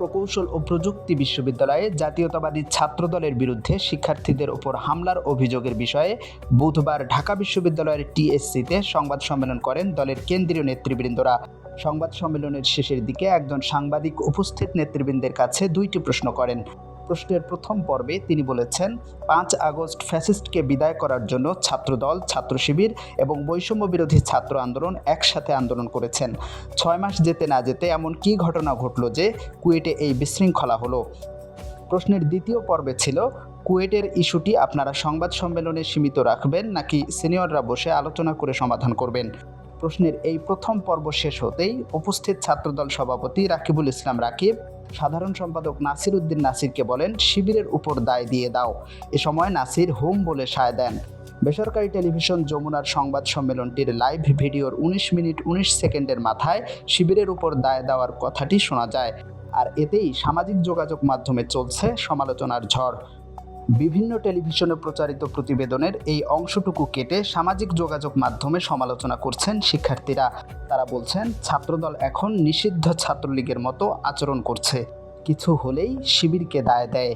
প্রকৌশল ও প্রযুক্তি বিশ্ববিদ্যালয়ে জাতীয়তাবাদী ছাত্রদলের বিরুদ্ধে শিক্ষার্থীদের ওপর হামলার অভিযোগের বিষয়ে বুধবার ঢাকা বিশ্ববিদ্যালয়ের টিএসসিতে সংবাদ সম্মেলন করেন দলের কেন্দ্রীয় নেতৃবৃন্দরা। সংবাদ সম্মেলনের শেষের দিকে একজন সাংবাদিক উপস্থিত নেতৃবৃন্দের কাছে দুইটি প্রশ্ন করেন। প্রশ্নের প্রথম পর্বে তিনি বলেছেন, 5 আগস্ট ফ্যাসিস্টকে বিদায় করার জন্য ছাত্রদল, ছাত্র শিবির এবং বৈষম্য বিরোধী ছাত্র আন্দোলন একসাথে আন্দোলন করেছেন। 6 মাস যেতে না যেতে এমন কী ঘটনা ঘটল যে কুয়েটে এই বিশৃঙ্খলা হলো? প্রশ্নের দ্বিতীয় পর্বে ছিল, কুয়েটের ইস্যুটি আপনারা সংবাদ সম্মেলনে সীমিত রাখবেন নাকি সিনিয়ররা বসে আলোচনা করে সমাধান করবেন? প্রশ্নের এই প্রথম পর্ব শেষ হতেই উপস্থিত ছাত্রদল সভাপতি রাকিবুল ইসলাম রাকিব সাধারণ সম্পাদক নাসির উদ্দিন নাসিরকে বলেন, শিবিরের উপর দায় দিয়ে দাও। এ সময় নাসির হুম বলে সায় দেন। বেসরকারি টেলিভিশন যমুনার সংবাদ সম্মেলনটির লাইভ ভিডিওর 19 মিনিট 19 সেকেন্ডের মাথায় শিবিরের উপর দায় দেওয়ার কথাটি শোনা যায়। আর এতেই সামাজিক যোগাযোগ মাধ্যমে চলছে সমালোচনার ঝড়। বিভিন্ন টেলিভিশনে প্রচারিত প্রতিবেদনের এই অংশটুকু কেটে সামাজিক যোগাযোগ মাধ্যমে সমালোচনা করছেন শিক্ষার্থীরা। তারা বলছেন, ছাত্রদল এখন নিষিদ্ধ ছাত্রলীগের মতো আচরণ করছে, কিছু হলেই শিবিরকে দায় দেয়।